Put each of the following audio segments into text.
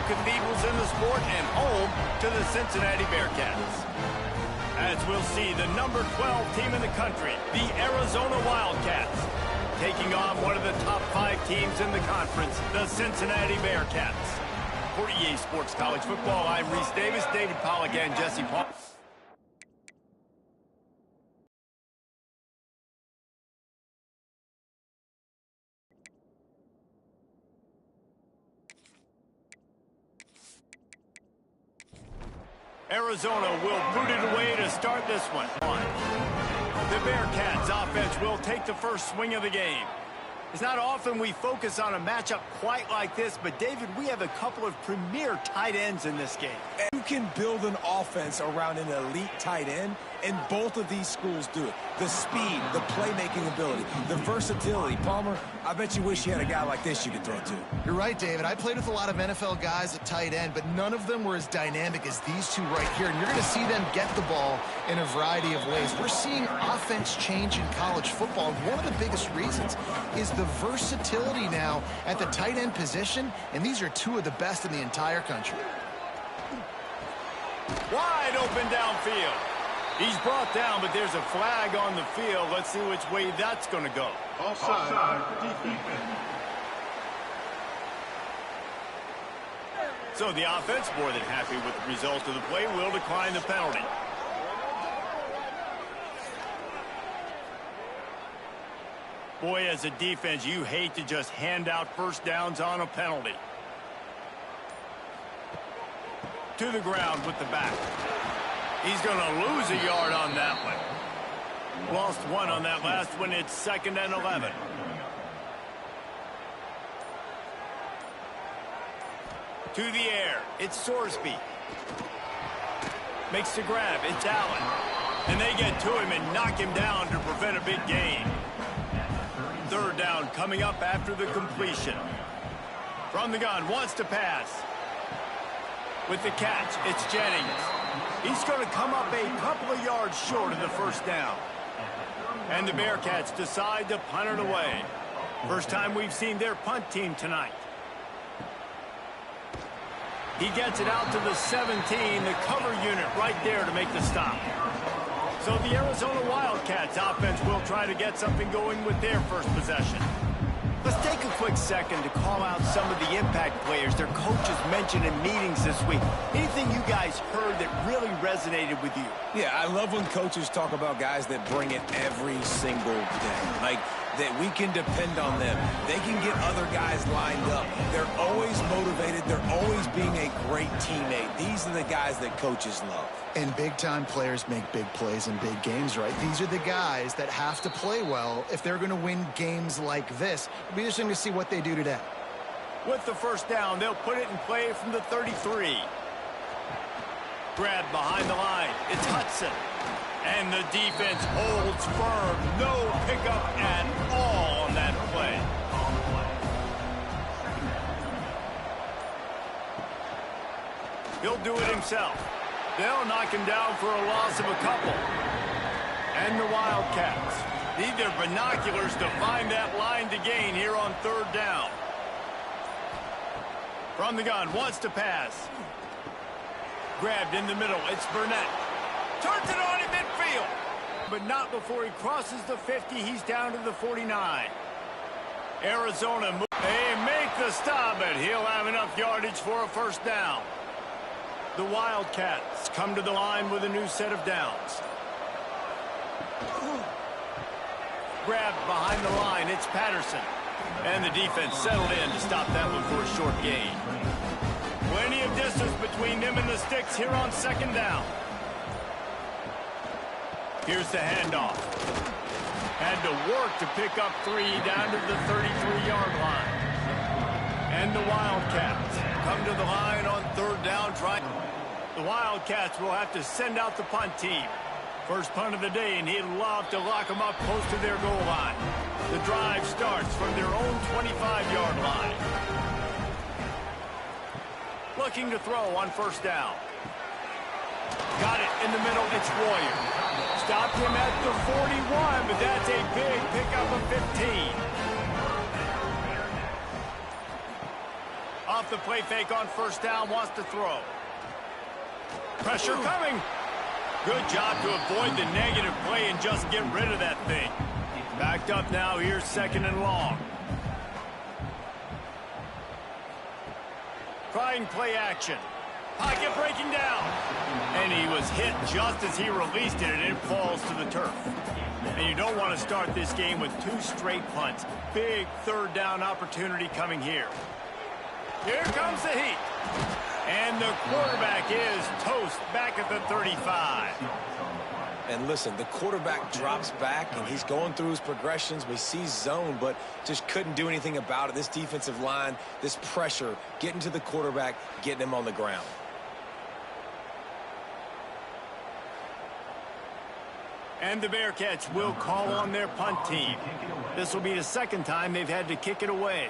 cathedrals in the sport and home to the Cincinnati Bearcats. As we'll see, the number 12 team in the country, the Arizona Wildcats, taking on one of the top 5 teams in the conference, the Cincinnati Bearcats. For EA Sports College Football, I'm Reese Davis, David Pollack, and Jesse Paul. Arizona will boot it away to start this one. The Bearcats offense will take the first swing of the game. It's not often we focus on a matchup quite like this, but David, we have a couple of premier tight ends in this game. You can build an offense around an elite tight end, and both of these schools do it. The speed, the playmaking ability, the versatility. Palmer, I bet you wish you had a guy like this you could throw to. You're right, David. I played with a lot of NFL guys at tight end, but none of them were as dynamic as these two right here. And you're going to see them get the ball in a variety of ways. We're seeing offense change in college football. And one of the biggest reasons is the versatility now at the tight end position. And these are two of the best in the entire country. Wide open downfield. He's brought down, but there's a flag on the field. Let's see which way that's going to go. Offside, defense. So the offense, more than happy with the result of the play, will decline the penalty. Boy, as a defense, you hate to just hand out first downs on a penalty. To the ground with the back. He's going to lose a yard on that one. Lost one on that last one. It's 2nd and 11. To the air. It's Sorsby. Makes the grab. It's Allen. And they get to him and knock him down to prevent a big gain. 3rd down coming up after the completion. From the gun, wants to pass. With the catch, it's Jennings. He's going to come up a couple of yards short of the first down. And the Bearcats decide to punt it away. First time we've seen their punt team tonight. He gets it out to the 17, the cover unit right there to make the stop. So the Arizona Wildcats offense will try to get something going with their first possession. Let's take a quick second to call out some of the impact players their coaches mentioned in meetings this week. Anything you guys heard that really resonated with you? Yeah, I love when coaches talk about guys that bring it every single day. Like, that we can depend on them. They can get other guys lined up. They're always motivated. They're always being a great teammate. These are the guys that coaches love. And big-time players make big plays in big games, right? These are the guys that have to play well if they're going to win games like this. It'll be interesting to see what they do today. With the first down, they'll put it in play from the 33. Grab behind the line. It's Hudson. And the defense holds firm. No pickup at all on that play. He'll do it himself. They'll knock him down for a loss of a couple. And the Wildcats need their binoculars to find that line to gain here on 3rd down. From the gun, wants to pass. Grabbed in the middle. It's Burnett. Turns it on in midfield. But not before he crosses the 50. He's down to the 49. Arizona, they make the stop, but he'll have enough yardage for a first down. The Wildcats come to the line with a new set of downs. Grabbed behind the line. It's Patterson. And the defense settled in to stop that one for a short gain. Plenty of distance between them and the sticks here on 2nd down. Here's the handoff. Had to work to pick up 3 down to the 33-yard line. And the Wildcats come to the line on 3rd down. The Wildcats will have to send out the punt team. First punt of the day, and he'd love to lock them up close to their goal line. The drive starts from their own 25-yard line. Looking to throw on 1st down. Got it in the middle. It's Royer. Stopped him at the 41, but that's a big pickup of 15. Off the play fake on first down, wants to throw. Pressure coming. Good job to avoid the negative play and just get rid of that thing. Backed up now, here's 2nd and long. Trying play action. Pocket breaking down. And he was hit just as he released it, and it falls to the turf. And you don't want to start this game with 2 straight punts. Big 3rd down opportunity coming here. Here comes the heat. And the quarterback is toast back at the 35. And listen, the quarterback drops back, and he's going through his progressions. We see zone, but just couldn't do anything about it. This defensive line, this pressure, getting to the quarterback, getting him on the ground. And the Bearcats will call on their punt team. This will be the 2nd time they've had to kick it away.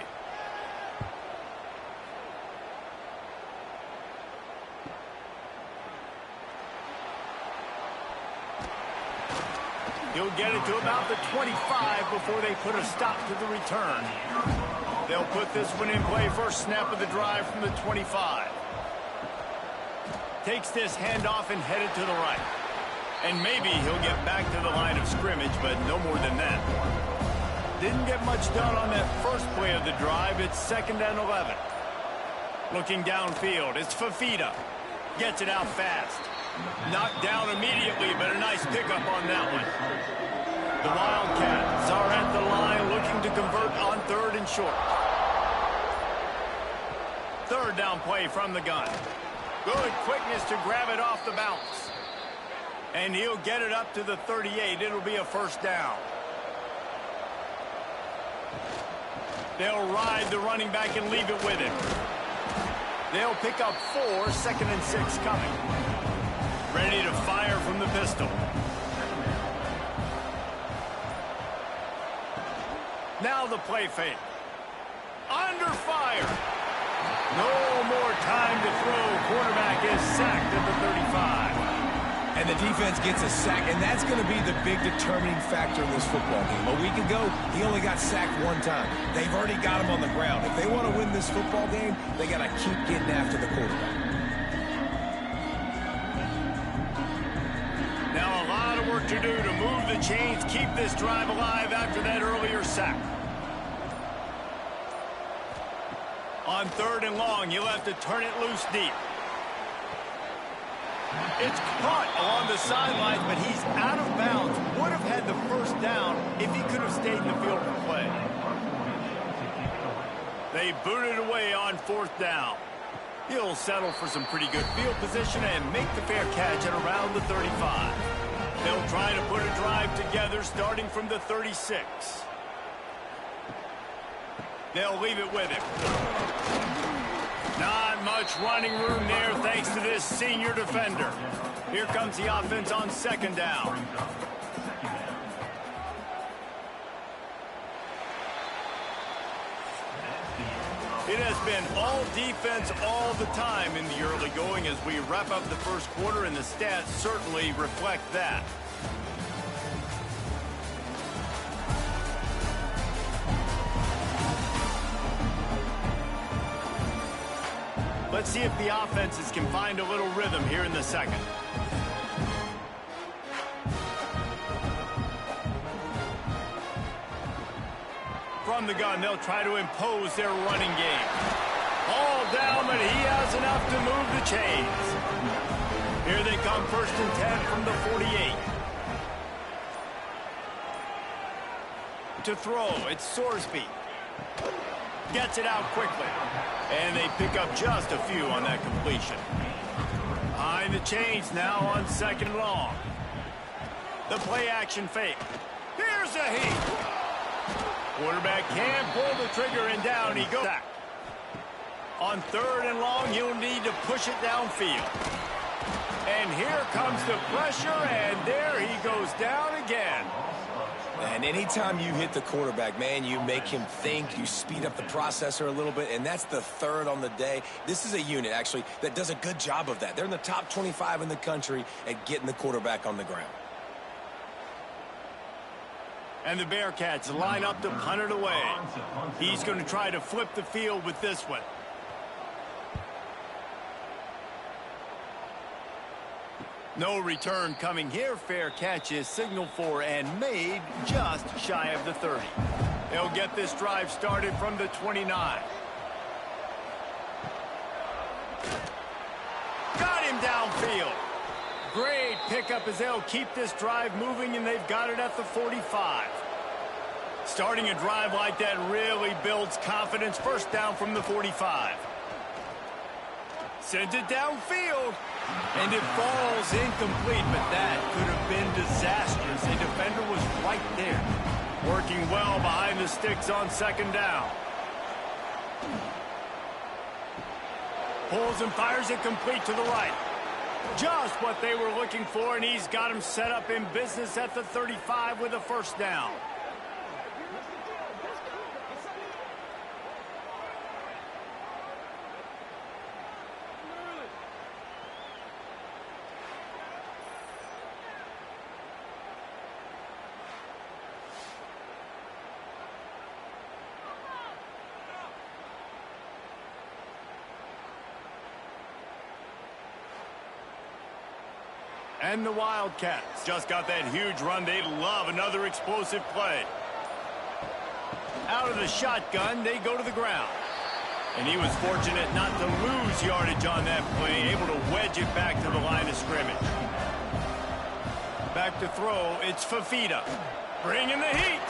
He'll get it to about the 25 before they put a stop to the return. They'll put this one in play, first snap of the drive from the 25. Takes this handoff and headed to the right. And maybe he'll get back to the line of scrimmage, but no more than that. Didn't get much done on that first play of the drive. It's 2nd and 11. Looking downfield, it's Fafita. Gets it out fast. Knocked down immediately, but a nice pickup on that one. The Wildcats are at the line looking to convert on 3rd and short. 3rd down play from the gun. Good quickness to grab it off the bounce. And he'll get it up to the 38. It'll be a 1st down. They'll ride the running back and leave it with him. They'll pick up 4, 2nd and 6 coming. Ready to fire from the pistol. Now the play fake. Under fire. No more time to throw. Quarterback is sacked at the 35. And the defense gets a sack, and that's going to be the big determining factor in this football game. A week ago, he only got sacked 1 time. They've already got him on the ground. If they want to win this football game, they got to keep getting after the quarterback. Now a lot of work to do to move the chains, keep this drive alive after that earlier sack. On 3rd and long, you'll have to turn it loose deep. It's caught along the sidelines, but he's out of bounds. Would have had the 1st down if he could have stayed in the field for play. They boot it away on 4th down. He'll settle for some pretty good field position and make the fair catch at around the 35. They'll try to put a drive together starting from the 36. They'll leave it with him. Not much running room there thanks to this senior defender. Here comes the offense on 2nd down. It has been all defense all the time in the early going as we wrap up the 1st quarter, and the stats certainly reflect that. Let's see if the offenses can find a little rhythm here in the 2nd. From the gun, they'll try to impose their running game. All down, but he has enough to move the chains. Here they come, 1st and 10 from the 48. To throw, it's Sorsby. Gets it out quickly. And they pick up just a few on that completion. Behind the chains now on 2nd and long. The play action fake. Here's a heat. Quarterback can't pull the trigger and down he goes. On 3rd and long, you'll need to push it downfield. And here comes the pressure, and there he goes down again. And anytime you hit the quarterback, man, you make him think, you speed up the processor a little bit, and that's the 3rd on the day. This is a unit, actually, that does a good job of that. They're in the top 25 in the country at getting the quarterback on the ground. And the Bearcats line up to punt it away. He's going to try to flip the field with this one. No return coming here. Fair catch is signaled for and made just shy of the 30. They'll get this drive started from the 29. Got him downfield. Great pickup as they'll keep this drive moving, and they've got it at the 45. Starting a drive like that really builds confidence. First down from the 45. Sends it downfield. And it falls incomplete, but that could have been disastrous. A defender was right there, working well behind the sticks on second down. Pulls and fires it complete to the right. Just what they were looking for, and he's got him set up in business at the 35 with a first down. And the Wildcats just got that huge run. They love another explosive play. Out of the shotgun, they go to the ground. And he was fortunate not to lose yardage on that play, able to wedge it back to the line of scrimmage. Back to throw, it's Fafita. Bringing the heat.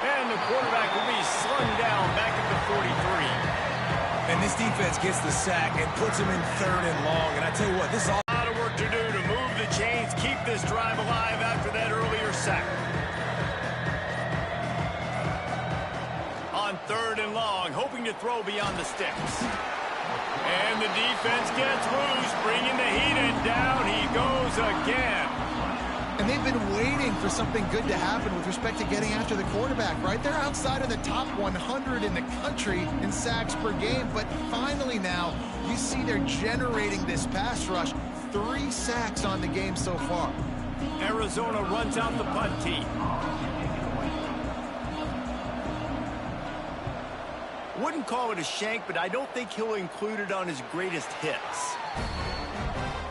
And the quarterback will be slung down back at the 43. And this defense gets the sack and puts him in 3rd and long. And I tell you what, this is all To do to move the chains, keep this drive alive after that earlier sack. On 3rd and long, hoping to throw beyond the sticks. And the defense gets loose, bringing the heat, and down he goes again. And they've been waiting for something good to happen with respect to getting after the quarterback, right? They're outside of the top 100 in the country in sacks per game, but finally now you see they're generating this pass rush. 3 sacks on the game so far. Arizona runs out the punt team. Wouldn't call it a shank, but I don't think he'll include it on his greatest hits.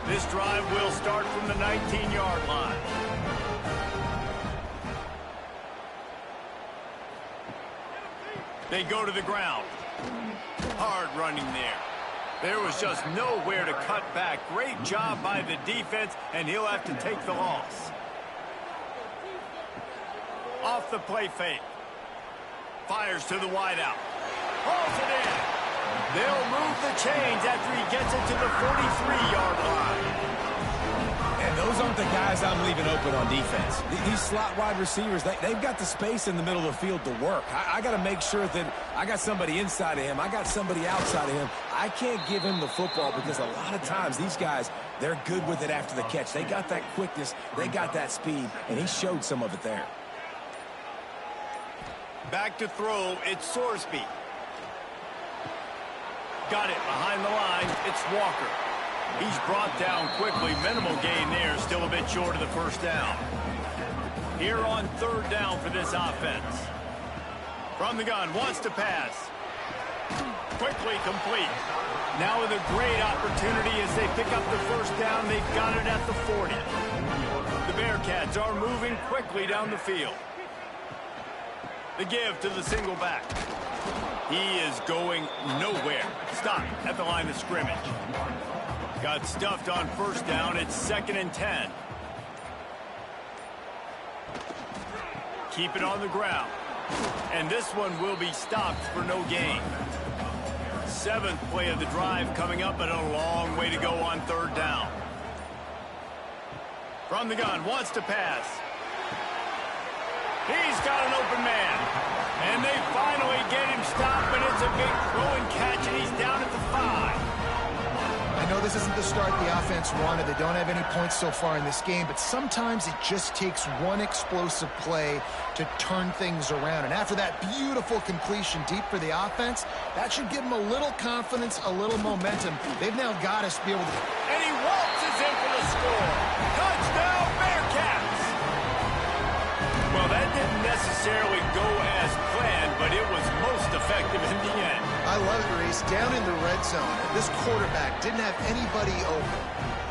This drive will start from the 19-yard line. They go to the ground. Hard running there. There was just nowhere to cut back. Great job by the defense, and he'll have to take the loss. Off the play fake. Fires to the wideout. Hauls it in. They'll move the chains after he gets it to the 43-yard line. And those aren't the guys I'm leaving open on defense. These slot wide receivers, they've got the space in the middle of the field to work. I got to make sure that I got somebody inside of him. I got somebody outside of him. I can't give him the football because a lot of times these guys, they're good with it after the catch. They got that quickness. They got that speed, and he showed some of it there. Back to throw, it's Sorsby. Got it behind the line, it's Walker. He's brought down quickly. Minimal gain there. Still a bit short of the first down. Here on 3rd down for this offense. From the gun, wants to pass. Quickly complete. Now with a great opportunity as they pick up the first down. They've got it at the 40. The Bearcats are moving quickly down the field. The give to the single back. He is going nowhere. Stop at the line of scrimmage. Got stuffed on first down. It's 2nd and 10. Keep it on the ground. And this one will be stopped for no gain. 7th play of the drive coming up, and a long way to go on 3rd down. From the gun, wants to pass. He's got an open man. And they finally get him stopped, but it's a big throw and catch, and he's down at the 5. I know this isn't the start the offense wanted. They don't have any points so far in this game, but sometimes it just takes one explosive play to turn things around. And after that beautiful completion deep for the offense, that should give them a little confidence, a little momentum. They've now got us to be able to... And he waltzes in for the score. Touchdown, Bearcats! Well, that didn't necessarily go as planned, but it was most effective in the end. I love it, Reese. Down in the red zone, this quarterback didn't have anybody open.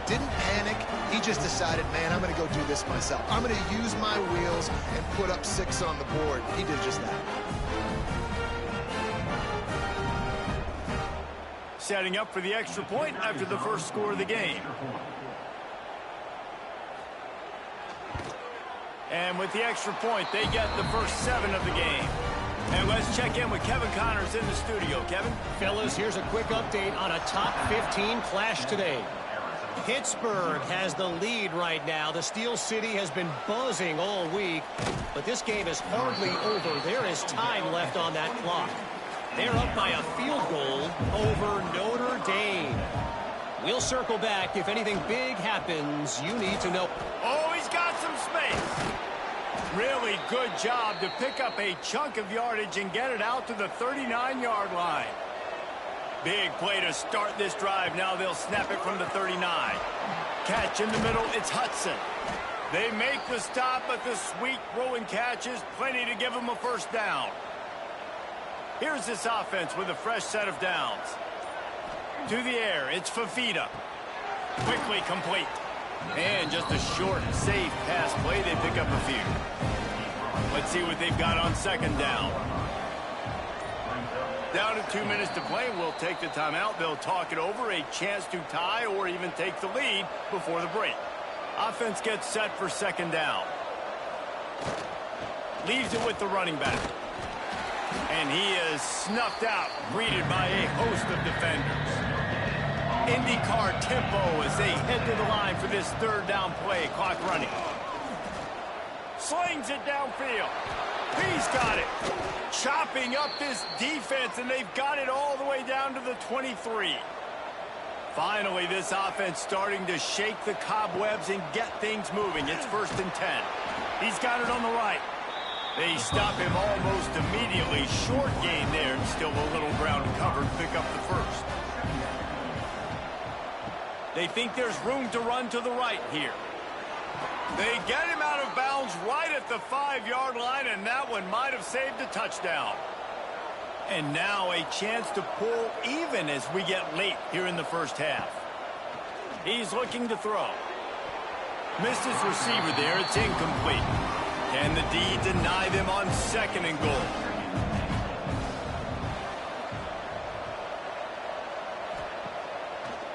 Didn't panic. He just decided, man, I'm going to go do this myself. I'm going to use my wheels and put up 6 on the board. He did just that. Setting up for the extra point after the first score of the game. And with the extra point, they get the first 7 of the game. And let's check in with Kevin Connors in the studio. Kevin? Fellas, here's a quick update on a top 15 clash today. Pittsburgh has the lead right now. The Steel City has been buzzing all week, but this game is hardly over. There is time left on that clock. They're up by a field goal over Notre Dame. We'll circle back. If anything big happens, you need to know. Oh, he's got some space. Really good job to pick up a chunk of yardage and get it out to the 39-yard line. Big play to start this drive. Now they'll snap it from the 39. Catch in the middle. It's Hudson. They make the stop, but the sweet throwing catch is plenty to give them a first down. Here's this offense with a fresh set of downs. To the air, it's Fafita. Quickly complete. And just a short, safe pass play. They pick up a few. Let's see what they've got on second down. Down to 2 minutes to play. We'll take the timeout. They'll talk it over. A chance to tie or even take the lead before the break. Offense gets set for second down. Leaves it with the running back. And he is snuffed out, greeted by a host of defenders. IndyCar tempo as they head to the line for this third down play. Clock running. Slings it downfield. He's got it. Chopping up this defense, and they've got it all the way down to the 23. Finally, this offense starting to shake the cobwebs and get things moving. It's 1st and 10. He's got it on the right. They stop him almost immediately. Short gain there, and still a little ground covered. Pick up the first. They think there's room to run to the right here. They get him out of bounds right at the 5-yard line, and that one might have saved a touchdown. And now a chance to pull even as we get late here in the first half. He's looking to throw. Missed his receiver there. It's incomplete. Can the D deny them on 2nd and goal?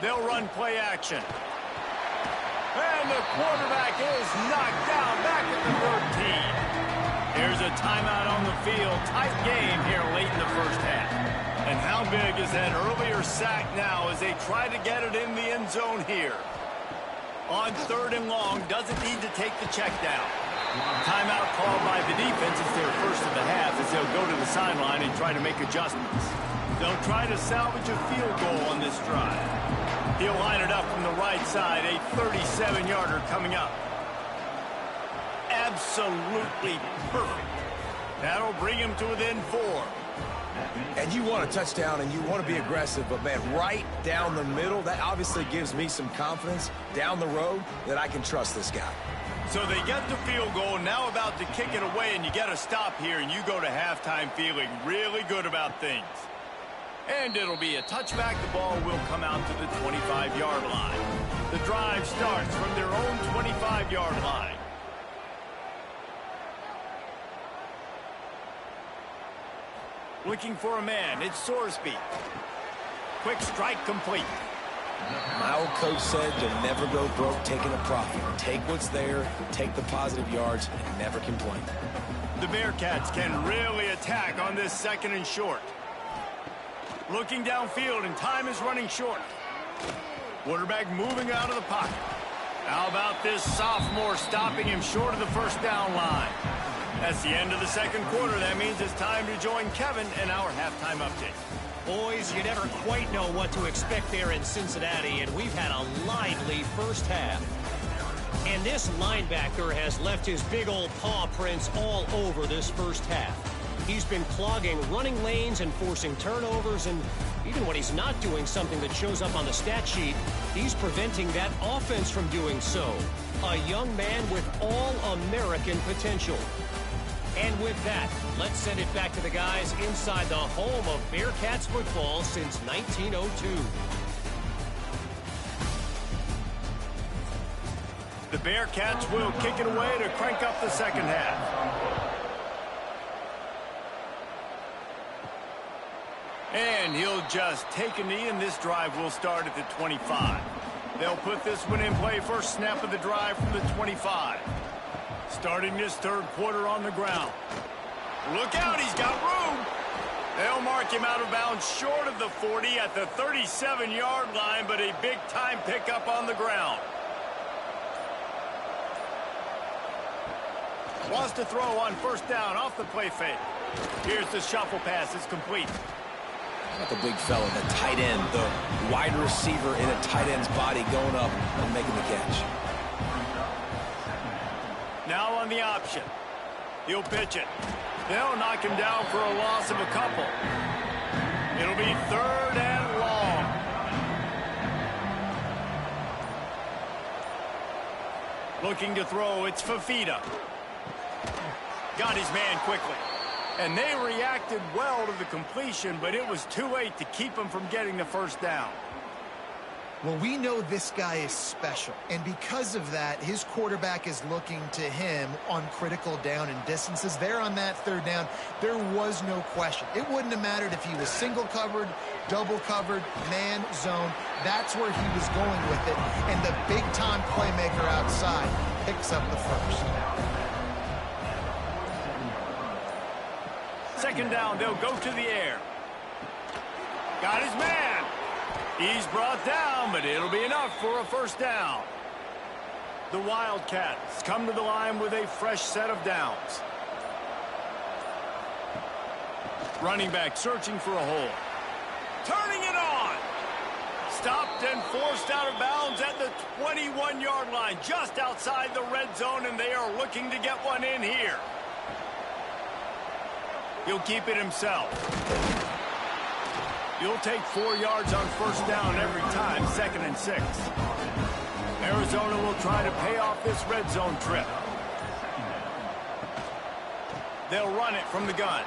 They'll run play action. And the quarterback is knocked down back at the 13. Here's a timeout on the field. Tight game here late in the first half. And how big is that earlier sack now as they try to get it in the end zone here? On 3rd and long, doesn't need to take the check down. Timeout called by the defense. It's their first of the half as they'll go to the sideline and try to make adjustments. They'll try to salvage a field goal on this drive. He'll line it up from the right side. A 37-yarder coming up. Absolutely perfect. That'll bring him to within 4. And you want a touchdown and you want to be aggressive, but, man, right down the middle, that obviously gives me some confidence down the road that I can trust this guy. So they get the field goal, now about to kick it away, and you get a stop here, and you go to halftime feeling really good about things. And it'll be a touchback. The ball will come out to the 25-yard line. The drive starts from their own 25-yard line. Looking for a man. It's Sorsby. Quick strike complete. My old coach said you'll never go broke taking a profit. Take what's there, take the positive yards, and never complain. The Bearcats can really attack on this 2nd and short. Looking downfield, and time is running short. Quarterback moving out of the pocket. How about this sophomore stopping him short of the first down line? That's the end of the 2nd quarter. That means it's time to join Kevin in our halftime update. Boys, you never quite know what to expect there in Cincinnati, and we've had a lively first half. And this linebacker has left his big old paw prints all over this first half. He's been clogging running lanes and forcing turnovers, and even when he's not doing something that shows up on the stat sheet, he's preventing that offense from doing so. A young man with all-American potential. And with that, let's send it back to the guys inside the home of Bearcats football since 1902. The Bearcats will kick it away to crank up the second half. And he'll just take a knee, and this drive will start at the 25. They'll put this one in play first snap of the drive from the 25. Starting this third quarter on the ground. Look out, he's got room. They'll mark him out of bounds short of the 40 at the 37-yard line, but a big-time pickup on the ground. Wants to throw on first down off the play fake. Here's the shuffle pass. It's complete. Not the big fella, the tight end, the wide receiver in a tight end's body going up and making the catch. Now on the option. He'll pitch it. They'll knock him down for a loss of a couple. It'll be third and long. Looking to throw, it's Fafita. Got his man quickly. And they reacted well to the completion, but it was too late to keep him from getting the first down. Well, we know this guy is special, and because of that, his quarterback is looking to him on critical down and distances. There on that third down, there was no question. It wouldn't have mattered if he was single covered, double covered, man, zone. That's where he was going with it, and the big-time playmaker outside picks up the first. Second down, they'll go to the air. Got his man. He's brought down, but it'll be enough for a first down. The Wildcats come to the line with a fresh set of downs. Running back searching for a hole. Turning it on. Stopped and forced out of bounds at the 21-yard line, just outside the red zone, and they are looking to get one in here. He'll keep it himself. He'll take 4 yards on first down every time, 2nd and 6. Arizona will try to pay off this red zone trip. They'll run it from the gun.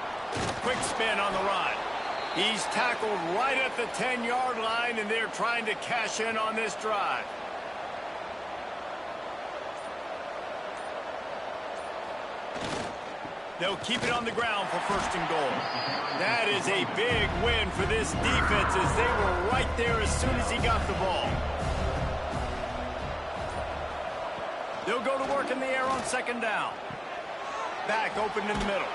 Quick spin on the run. He's tackled right at the 10-yard line, and they're trying to cash in on this drive. They'll keep it on the ground for first and goal. That is a big win for this defense as they were right there as soon as he got the ball. They'll go to work in the air on second down. Back open in the middle.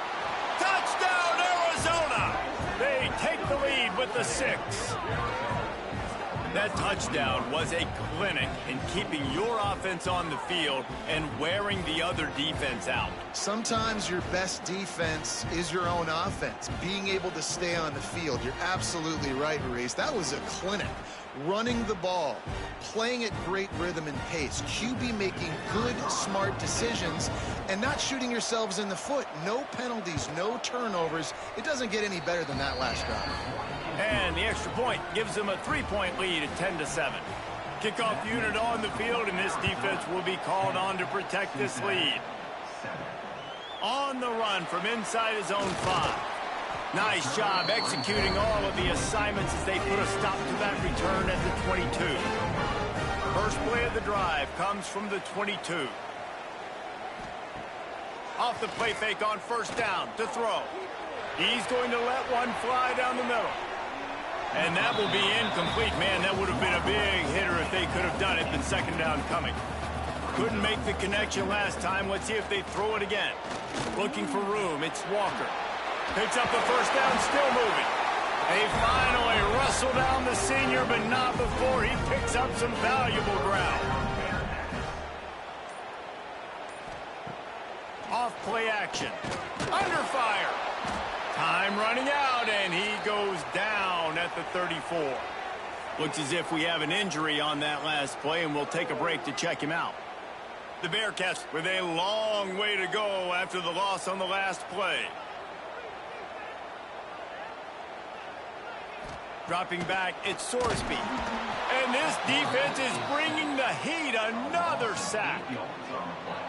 Touchdown, Arizona! They take the lead with the 6. That touchdown was a clinic in keeping your offense on the field and wearing the other defense out. Sometimes your best defense is your own offense, being able to stay on the field. You're absolutely right, Maurice. That was a clinic. Running the ball, playing at great rhythm and pace, QB making good, smart decisions, and not shooting yourselves in the foot. No penalties, no turnovers. It doesn't get any better than that last drive. And the extra point gives them a 3-point lead at 10-7. Kickoff unit on the field, and this defense will be called on to protect this lead. On the run from inside his own 5. Nice job executing all of the assignments as they put a stop to that return at the 22. First play of the drive comes from the 22. Off the play fake on first down to throw. He's going to let one fly down the middle. And that will be incomplete. Man, that would have been a big hitter if they could have done it, but second down coming. Couldn't make the connection last time. Let's see if they throw it again. Looking for room. It's Walker. Picks up the first down, still moving. They finally wrestle down the senior, but not before he picks up some valuable ground. Off play action. Under fire. Time running out, and he goes down at the 34. Looks as if we have an injury on that last play, and we'll take a break to check him out. The Bearcats with a long way to go after the loss on the last play. Dropping back, it's Sorsby. And this defense is bringing the heat. Another sack.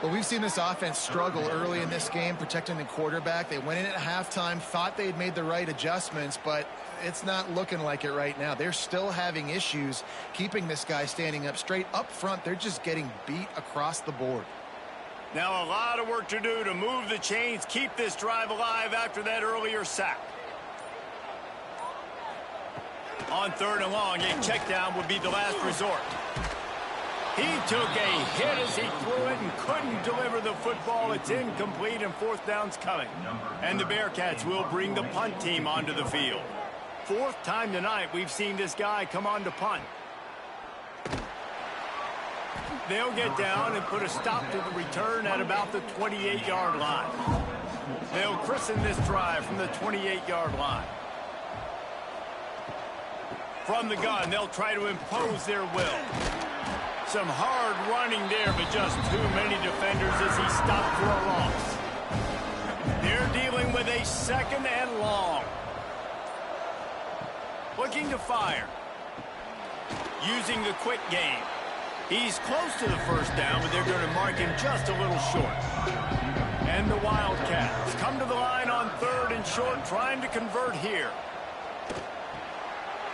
Well, we've seen this offense struggle early in this game, protecting the quarterback. They went in at halftime, thought they'd made the right adjustments, but it's not looking like it right now. They're still having issues keeping this guy standing up straight. Up front, they're just getting beat across the board. Now a lot of work to do to move the chains, keep this drive alive after that earlier sack. On 3rd and long, a check down would be the last resort. He took a hit as he threw it and couldn't deliver the football. It's incomplete and 4th down's coming. And the Bearcats will bring the punt team onto the field. 4th time tonight we've seen this guy come on to punt. They'll get down and put a stop to the return at about the 28-yard line. They'll christen this drive from the 28-yard line. From the gun, they'll try to impose their will. Some hard running there, but just too many defenders as he stopped for a loss. They're dealing with a 2nd and long. Looking to fire. Using the quick game. He's close to the 1st down, but they're going to mark him just a little short. And the Wildcats come to the line on 3rd and short, trying to convert here.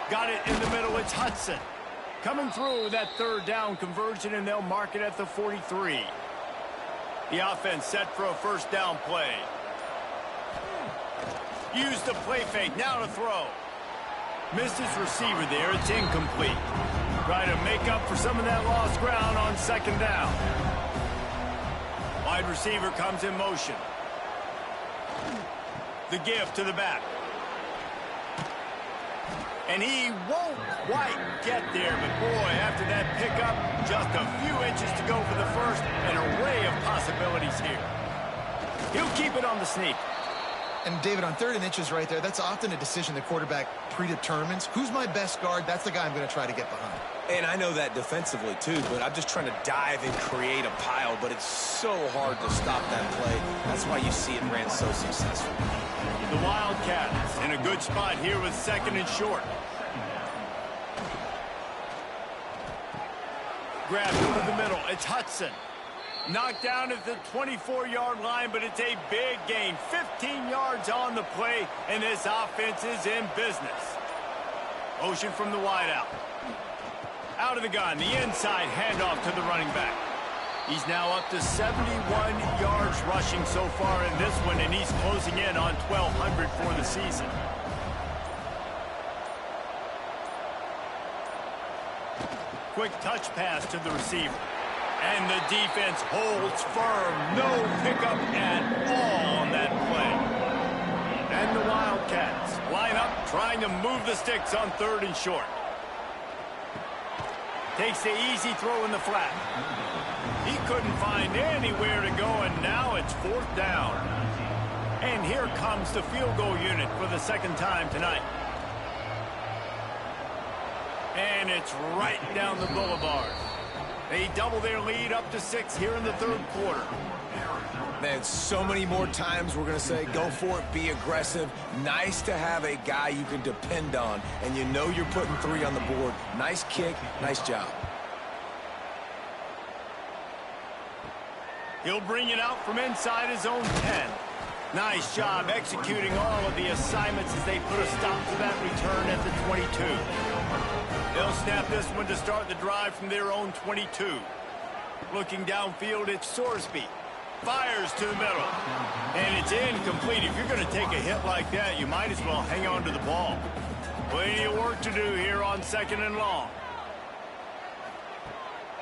Got it in the middle, it's Hudson. Coming through that 3rd down conversion, and they'll mark it at the 43. The offense set for a 1st down play. Use the play fake, now to throw. Missed his receiver there, it's incomplete. Try to make up for some of that lost ground on 2nd down. Wide receiver comes in motion. The give to the back. And he won't quite get there, but boy, after that pickup, just a few inches to go for the 1st. An array of possibilities here. He'll keep it on the sneak. And David, on 3rd and inches right there, that's often a decision the quarterback predetermines. Who's my best guard? That's the guy I'm going to try to get behind. And I know that defensively, too, but I'm just trying to dive and create a pile, but it's so hard to stop that play. That's why you see it ran so successful. The Wildcats in a good spot here with 2nd and short. Grab over the middle. It's Hudson. Knocked down at the 24-yard line, but it's a big gain. 15 yards on the play, and this offense is in business. Motion from the wideout. Out of the gun, the inside handoff to the running back. He's now up to 71 yards rushing so far in this one, and he's closing in on 1,200 for the season. Quick touch pass to the receiver. And the defense holds firm. No pickup at all on that play. And the Wildcats line up, trying to move the sticks on 3rd and short. Takes the easy throw in the flat. He couldn't find anywhere to go, and now it's 4th down. And here comes the field goal unit for the 2nd time tonight. And it's right down the boulevard. They double their lead up to 6 here in the 3rd quarter. Man, so many more times we're going to say, go for it, be aggressive. Nice to have a guy you can depend on, and you know you're putting 3 on the board. Nice kick, nice job. He'll bring it out from inside his own 10. Nice job executing all of the assignments as they put a stop to that return at the 22. They'll snap this one to start the drive from their own 22. Looking downfield, it's Sorsby. Fires to the middle. And it's incomplete. If you're going to take a hit like that, you might as well hang on to the ball. Plenty of work to do here on 2nd and long.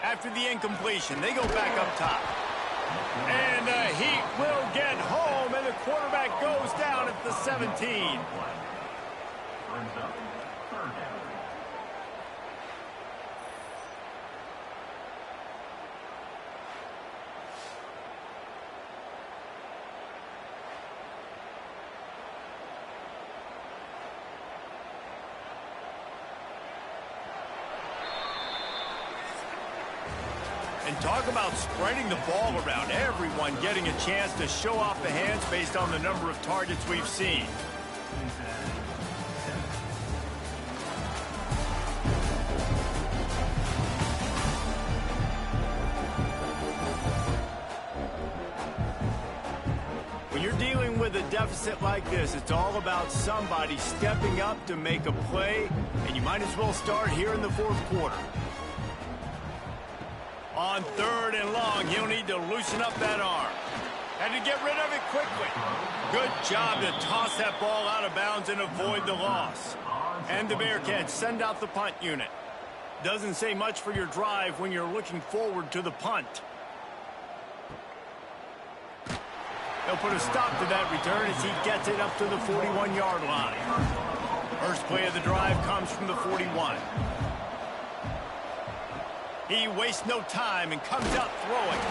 After the incompletion, they go back up top. And the Heat will get home, and the quarterback goes down at the 17. And talk about spreading the ball around. Everyone getting a chance to show off the hands based on the number of targets we've seen. deficit like this, it's all about somebody stepping up to make a play, and you might as well start here in the fourth quarter. On 3rd and long, he'll need to loosen up that arm. Had to get rid of it quickly. Good job to toss that ball out of bounds and avoid the loss. And the Bearcats send out the punt unit. Doesn't say much for your drive when you're looking forward to the punt. They'll put a stop to that return as he gets it up to the 41-yard line. First play of the drive comes from the 41. He wastes no time and comes out throwing.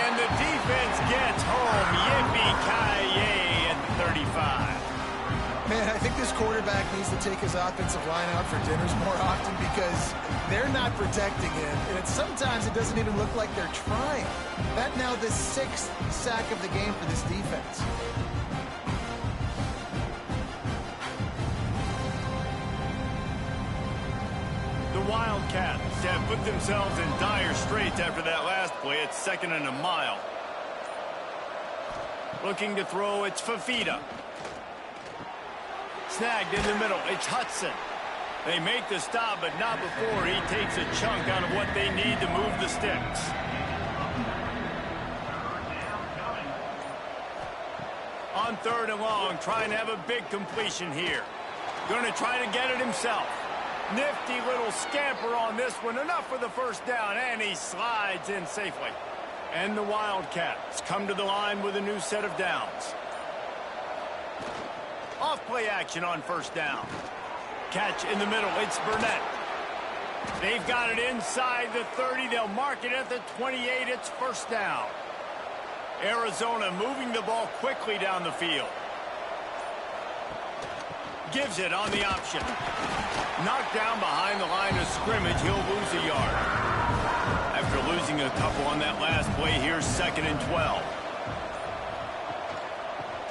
And the defense gets home. Yippee-ki-yay at 35. Man, I think this quarterback needs to take his offensive line out for dinners more often because they're not protecting him. And sometimes it doesn't even look like they're trying. That now the 6th sack of the game for this defense. The Wildcats have put themselves in dire straits after that last play. It's 2nd and a mile. Looking to throw, it's Fafita. Snagged in the middle, it's Hudson. They make the stop, but not before he takes a chunk out of what they need to move the sticks. On 3rd and long, trying to have a big completion here. Going to try to get it himself. Nifty little scamper on this one. Enough for the first down, and he slides in safely. And the Wildcats come to the line with a new set of downs. Off-play action on 1st down. Catch in the middle. It's Burnett. They've got it inside the 30. They'll mark it at the 28. It's 1st down. Arizona moving the ball quickly down the field. Gives it on the option. Knocked down behind the line of scrimmage. He'll lose a yard. After losing a couple on that last play, here's 2nd and 12.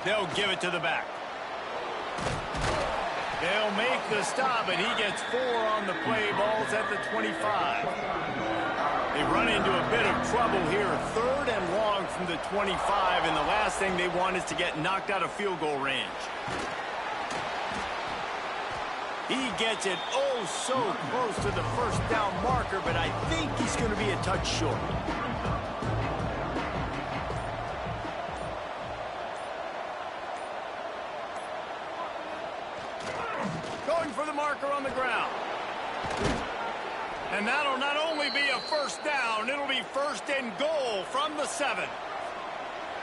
They'll give it to the back. They'll make the stop, and he gets 4 on the play. Ball's at the 25. They run into a bit of trouble here. 3rd and long from the 25, and the last thing they want is to get knocked out of field goal range. He gets it oh so close to the 1st down marker, but I think he's going to be a touch short. Going for the marker on the ground. And that'll not only be a 1st down, it'll be 1st and goal from the 7.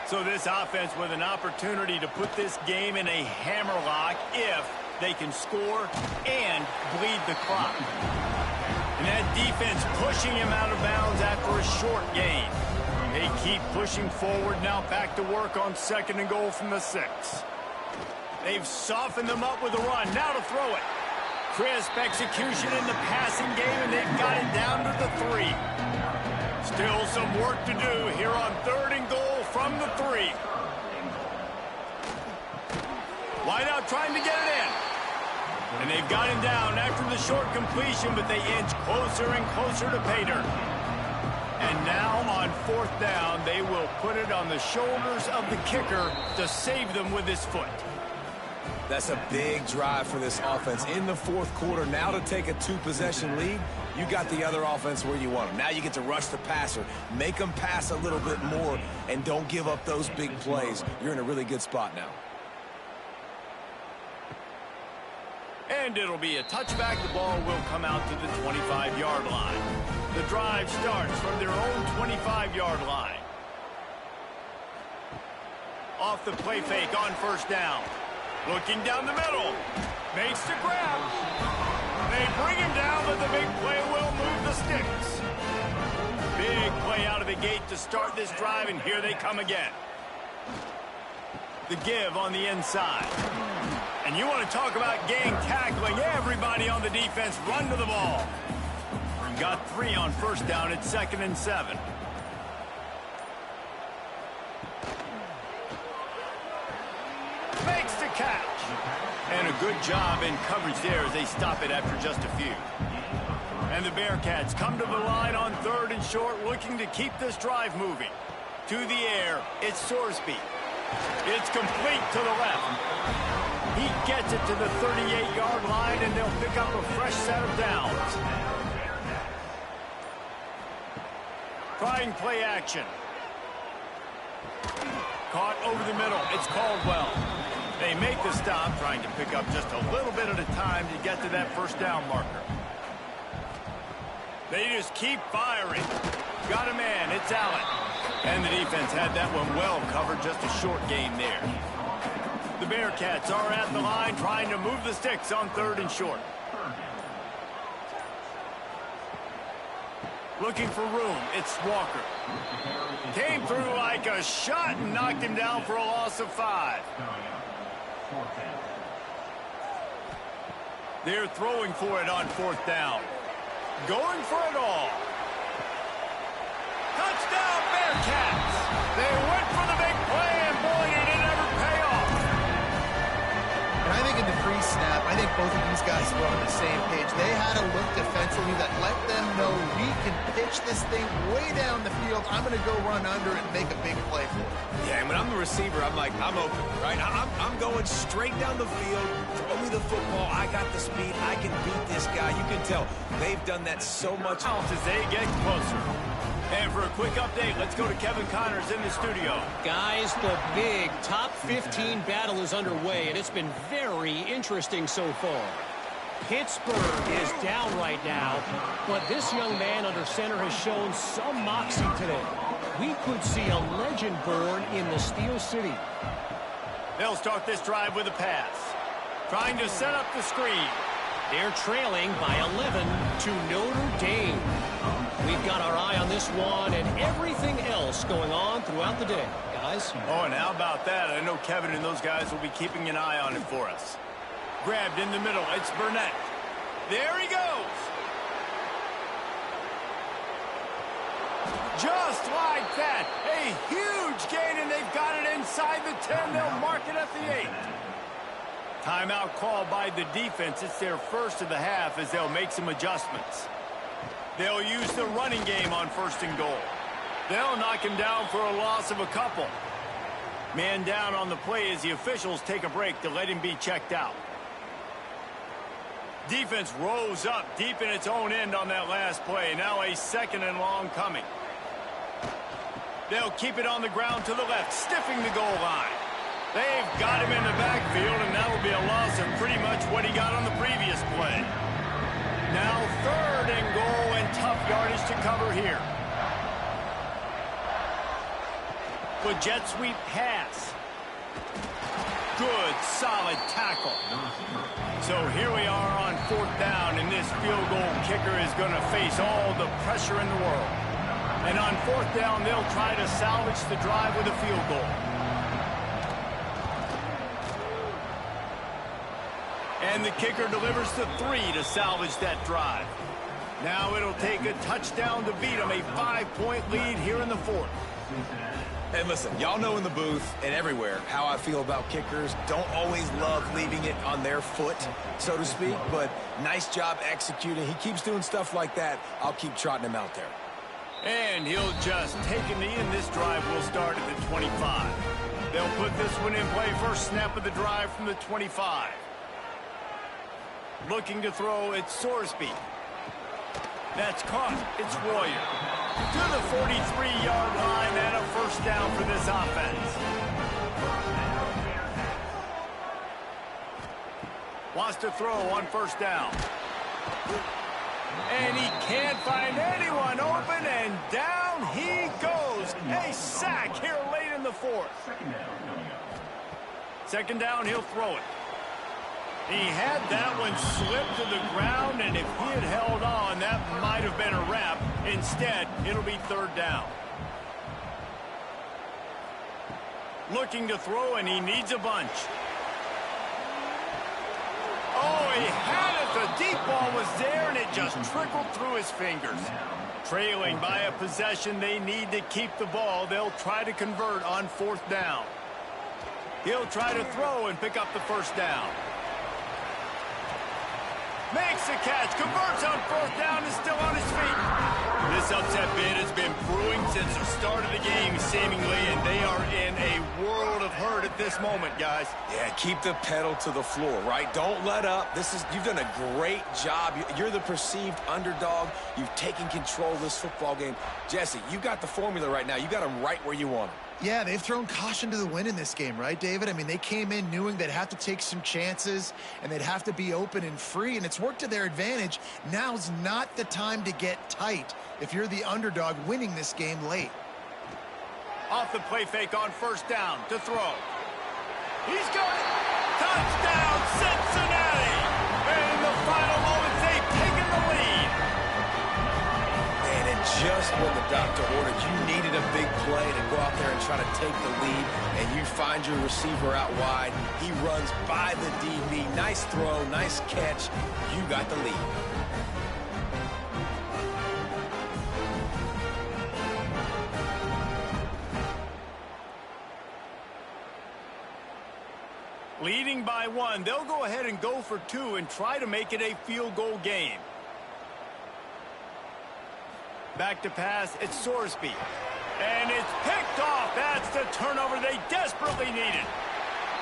So this offense with an opportunity to put this game in a hammerlock if they can score and bleed the clock. And that defense pushing him out of bounds after a short gain. They keep pushing forward now, back to work on 2nd and goal from the 6. They've softened them up with a run. Now to throw it. Crisp execution in the passing game, and they've got it down to the 3. Still some work to do here on 3rd and goal from the 3. Wideout trying to get it in. And they've got him down after the short completion, but they inch closer and closer to pay dirt. And now on 4th down, they will put it on the shoulders of the kicker to save them with his foot. That's a big drive for this offense in the 4th quarter. Now to take a 2-possession lead, you got the other offense where you want them. Now you get to rush the passer, make them pass a little bit more, and don't give up those big plays. You're in a really good spot now. And it'll be a touchback. The ball will come out to the 25-yard line. The drive starts from their own 25-yard line. Off the play fake on 1st down. Looking down the middle. Makes the grab. They bring him down, but the big play will move the sticks. Big play out of the gate to start this drive, and here they come again. The give on the inside. And you want to talk about gang tackling. Everybody on the defense run to the ball. You got 3 on 1st down. It's 2nd and 7. Makes the catch. And a good job in coverage there as they stop it after just a few. And the Bearcats come to the line on 3rd and short, looking to keep this drive moving. To the air, it's Sorsby. It's complete to the left. He gets it to the 38-yard line, and they'll pick up a fresh set of downs. Trying play action. Caught over the middle. It's Caldwell. They make the stop, trying to pick up just a little bit at a time to get to that first down marker. They just keep firing. Got a man. It's Allen. And the defense had that one well covered. Just a short gain there. The Bearcats are at the line trying to move the sticks on 3rd and short. Looking for room. It's Walker. Came through like a shot and knocked him down for a loss of 5. They're throwing for it on 4th down. Going for it all. Touchdown, Bearcats! They went for the big play, and boy, did it ever pay off. And I think in the pre-snap, I think both of these guys were on the same page. They had a look defensively that let them know we can pitch this thing way down the field. I'm going to go run under it and make a big play for it. Yeah, and when I'm the receiver, I'm like, I'm open, right? I'm going straight down the field. Throw me the football. I got the speed. I can beat this guy. You can tell they've done that so much. As they get closer. And for a quick update, let's go to Kevin Connors in the studio. Guys, the big top 15 battle is underway, and it's been very interesting so far. Pittsburgh is down right now, but this young man under center has shown some moxie today. We could see a legend born in the Steel City. They'll start this drive with a pass. Trying to set up the screen. They're trailing by 11 to Notre Dame. We've got our eye on this one and everything else going on throughout the day, guys. Oh, and how about that? I know Kevin and those guys will be keeping an eye on it for us. Grabbed in the middle. It's Burnett. There he goes. Just like that. A huge gain, and they've got it inside the 10. They'll mark it at the 8. Timeout called by the defense. It's their first of the half as they'll make some adjustments. They'll use the running game on 1st and goal. They'll knock him down for a loss of a couple. Man down on the play as the officials take a break to let him be checked out. Defense rose up deep in its own end on that last play. Now a 2nd and long coming. They'll keep it on the ground to the left, stiffing the goal line. They've got him in the backfield, and that'll be a loss of pretty much what he got on the previous play. Now 3rd and goal, and tough yardage to cover here. Good jet sweep pass. Good, solid tackle. So here we are on 4th down, and this field goal kicker is going to face all the pressure in the world. And on 4th down, they'll try to salvage the drive with a field goal. And the kicker delivers the 3 to salvage that drive. Now it'll take a touchdown to beat them, a 5-point lead here in the 4th. And listen, y'all know in the booth and everywhere how I feel about kickers. Don't always love leaving it on their foot, so to speak, but nice job executing. He keeps doing stuff like that. I'll keep trotting him out there. And he'll just take a knee, and this drive will start at the 25. They'll put this one in play. First snap of the drive from the 25. Looking to throw, it's Sorsby. That's caught. It's Royer. To the 43-yard line, and a first down for this offense. Wants to throw on 1st down. And he can't find anyone open, and down he goes. A sack here late in the 4th. 2nd down, he'll throw it. He had that one slip to the ground, and if he had held on, that might have been a wrap. Instead, it'll be 3rd down. Looking to throw, and he needs a bunch. Oh, he had it. The deep ball was there, and it just trickled through his fingers. Trailing by a possession, they need to keep the ball. They'll try to convert on 4th down. He'll try to throw and pick up the 1st down. Makes the catch, converts on 4th down, is still on his feet. This This upset bid has been brewing since the start of the game, seemingly, and they are in a world of hurt at this moment, guys. Yeah, keep the pedal to the floor, right? Don't let up. You've done a great job. You're the perceived underdog. You've taken control of this football game. Jesse, you got the formula right now. You got them right where you want them. Yeah, they've thrown caution to the wind in this game, right, David? I mean, they came in knowing they'd have to take some chances and they'd have to be open and free, and it's worked to their advantage. Now's not the time to get tight if you're the underdog winning this game late. Off the play fake on first down to throw. He's got it. Touchdown, Cincinnati. And in the final moments, they've taken the lead. And just when the doctor ordered you needed a big play to go out there and try to take the lead, and you find your receiver out wide, he runs by the DB. Nice throw, nice catch. You got the lead. Leading by 1, they'll go ahead and go for 2 and try to make it a field goal game. Back to pass, it's Sorsby. And it's picked off. That's the turnover they desperately needed.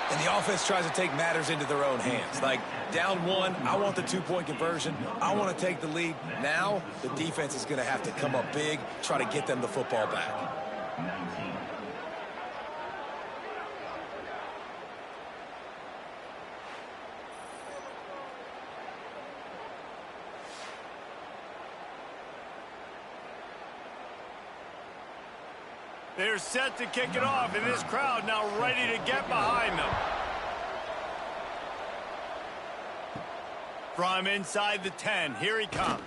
And the offense tries to take matters into their own hands. Like, down 1, I want the 2-point conversion. I want to take the lead. Now, the defense is going to have to come up big, try to get them the football back. They're set to kick it off, and this crowd now ready to get behind them. From inside the 10, here he comes.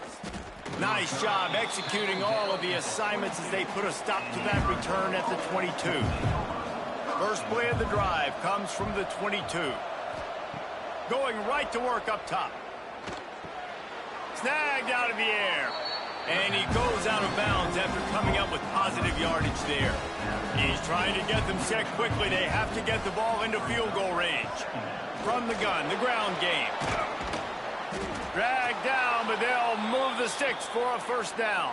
Nice job executing all of the assignments as they put a stop to that return at the 22. First play of the drive comes from the 22. Going right to work up top. Snagged out of the air. And he goes out of bounds after coming up with positive yardage there. He's trying to get them set quickly. They have to get the ball into field goal range. From the gun, the ground game. Dragged down, but they'll move the sticks for a first down.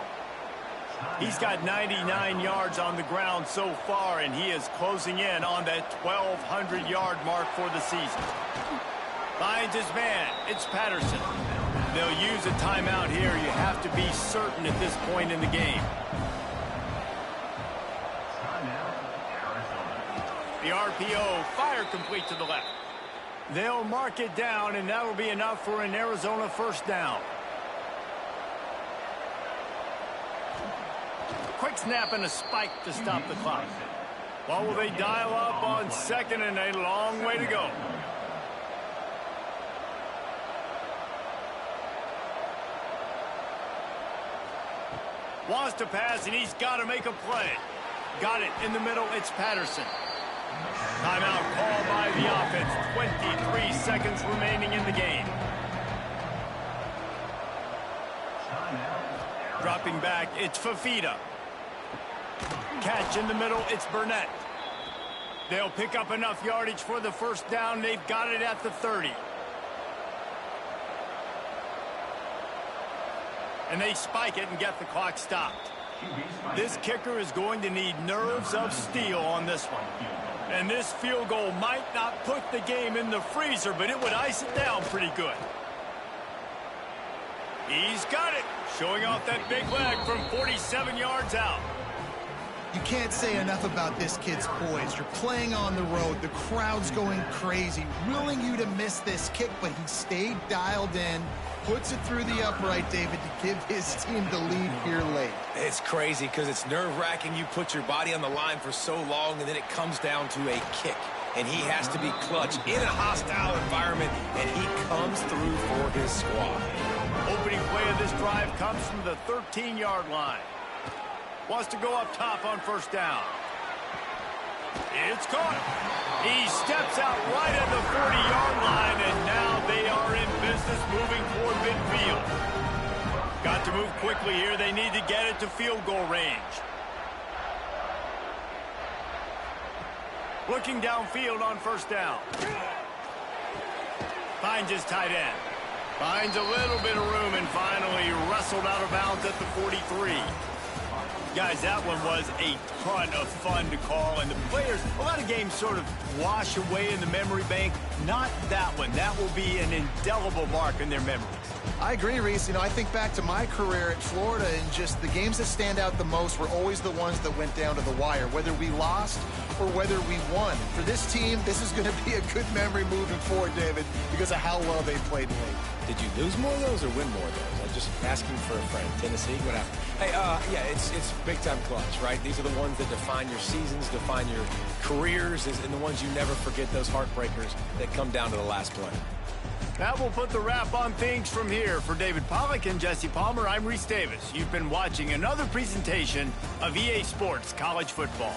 He's got 99 yards on the ground so far, and he is closing in on that 1,200-yard mark for the season. Finds his man. It's Patterson. They'll use a timeout here. You have to be certain at this point in the game. The RPO, fire complete to the left. They'll mark it down, and that'll be enough for an Arizona first down. Quick snap and a spike to stop the clock. Well, will they dial up on second, and a long way to go. Wants to pass, and he's got to make a play. Got it in the middle. It's Patterson. Timeout called by the offense. 23 seconds remaining in the game. Dropping back, it's Fafita. Catch in the middle, it's Burnett. They'll pick up enough yardage for the first down. They've got it at the 30. And they spike it and get the clock stopped. This kicker is going to need nerves of steel on this one. And this field goal might not put the game in the freezer, but it would ice it down pretty good. He's got it, showing off that big leg from 47 yards out. You can't say enough about this kid's poise. You're playing on the road. The crowd's going crazy, willing you to miss this kick, but he stayed dialed in, puts it through the upright, David, to give his team the lead here late. It's crazy because it's nerve-wracking. You put your body on the line for so long, and then it comes down to a kick. And he has to be clutch in a hostile environment, and he comes through for his squad. Opening play of this drive comes from the 13-yard line. Wants to go up top on first down. It's caught. He steps out right at the 40-yard line, and now they are in business moving toward midfield. Got to move quickly here. They need to get it to field goal range. Looking downfield on first down. Finds his tight end. Finds a little bit of room and finally wrestles whistled out of bounds at the 43. Guys, that one was a ton of fun to call, and the players, a lot of games sort of wash away in the memory bank. Not that one. That will be an indelible mark in their memories. I agree, Reese. You know, I think back to my career at Florida, and just the games that stand out the most were always the ones that went down to the wire, whether we lost or whether we won. For this team, this is going to be a good memory moving forward, David, because of how well they played late. Did you lose more of those or win more of those? I'm just asking for a friend. Tennessee, what happened? Hey, yeah, it's big-time clutch, right? These are the ones that define your seasons, define your careers, and the ones you never forget, those heartbreakers that come down to the last play. That will put the wrap on things from here. For David Pollack and Jesse Palmer, I'm Reese Davis. You've been watching another presentation of EA Sports College Football.